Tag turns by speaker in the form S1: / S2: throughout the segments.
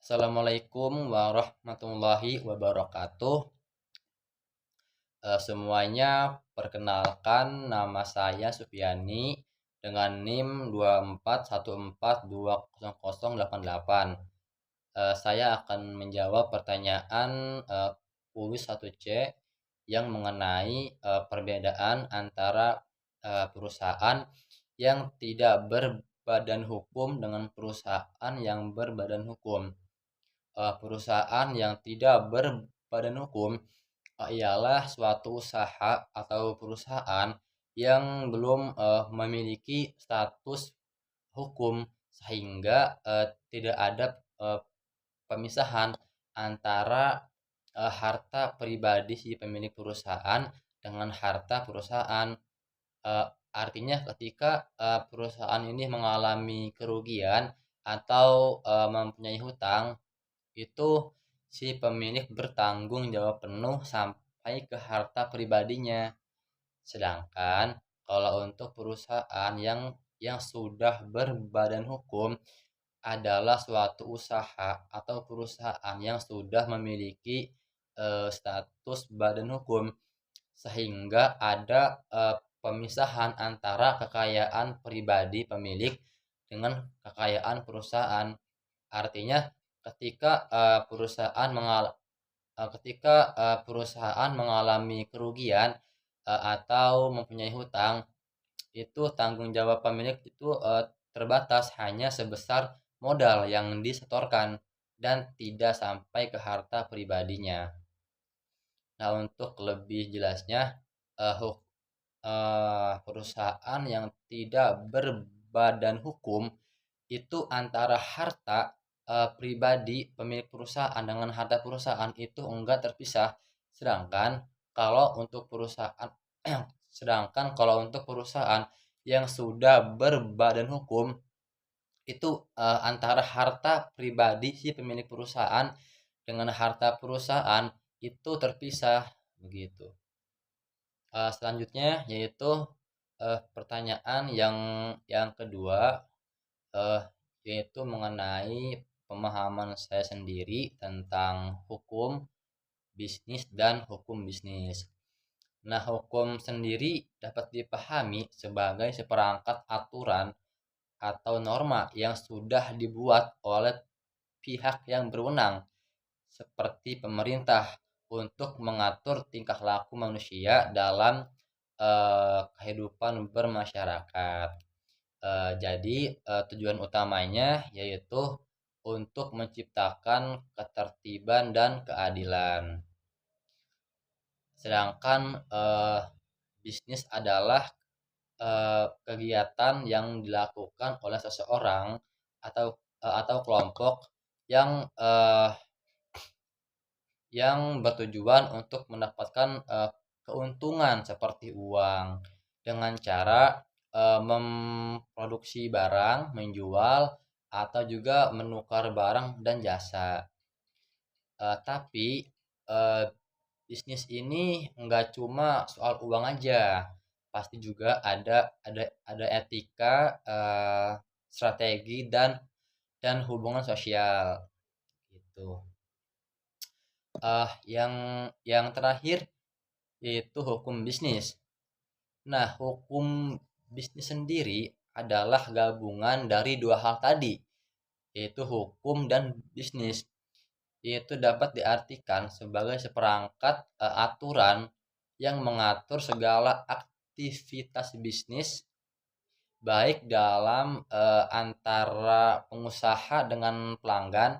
S1: Assalamualaikum warahmatullahi wabarakatuh. Semuanya, perkenalkan nama saya Supiani dengan NIM 2414200088. Saya akan menjawab pertanyaan kuis 1C yang mengenai perbedaan antara perusahaan yang tidak berbadan hukum dengan perusahaan yang berbadan hukum. Perusahaan yang tidak berbadan hukum ialah suatu usaha atau perusahaan yang belum memiliki status hukum sehingga tidak ada pemisahan antara harta pribadi si pemilik perusahaan dengan harta perusahaan. Artinya ketika perusahaan ini mengalami kerugian atau mempunyai hutang, itu si pemilik bertanggung jawab penuh sampai ke harta pribadinya. Sedangkan kalau untuk perusahaan yang sudah berbadan hukum adalah suatu usaha atau perusahaan yang sudah memiliki status badan hukum sehingga ada pemisahan antara kekayaan pribadi pemilik dengan kekayaan perusahaan. Artinya ketika perusahaan mengalami kerugian atau mempunyai hutang, itu tanggung jawab pemilik itu terbatas hanya sebesar modal yang disetorkan dan tidak sampai ke harta pribadinya. Nah, untuk lebih jelasnya, perusahaan yang tidak berbadan hukum itu antara harta pribadi pemilik perusahaan dengan harta perusahaan itu enggak terpisah. Sedangkan kalau untuk perusahaan yang sudah berbadan hukum itu antara harta pribadi si pemilik perusahaan dengan harta perusahaan itu terpisah begitu. Selanjutnya yaitu pertanyaan yang kedua, yaitu mengenai pemahaman saya sendiri tentang hukum bisnis dan hukum bisnis. Nah, hukum sendiri dapat dipahami sebagai seperangkat aturan atau norma yang sudah dibuat oleh pihak yang berwenang, seperti pemerintah, untuk mengatur tingkah laku manusia dalam kehidupan bermasyarakat. Jadi tujuan utamanya yaitu untuk menciptakan ketertiban dan keadilan. Sedangkan bisnis adalah kegiatan yang dilakukan oleh seseorang atau kelompok yang bertujuan untuk mendapatkan keuntungan seperti uang dengan cara memproduksi barang, menjual, atau juga menukar barang dan jasa. Tapi bisnis ini nggak cuma soal uang aja, pasti juga ada etika, strategi dan hubungan sosial gitu. Yang terakhir yaitu hukum bisnis. Nah, hukum bisnis sendiri adalah gabungan dari dua hal tadi, yaitu hukum dan bisnis. Yaitu dapat diartikan sebagai seperangkat aturan yang mengatur segala aktivitas bisnis, baik dalam antara pengusaha dengan pelanggan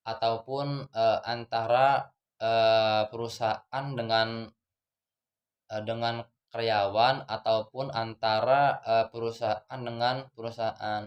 S1: ataupun antara perusahaan dengan karyawan ataupun antara perusahaan dengan perusahaan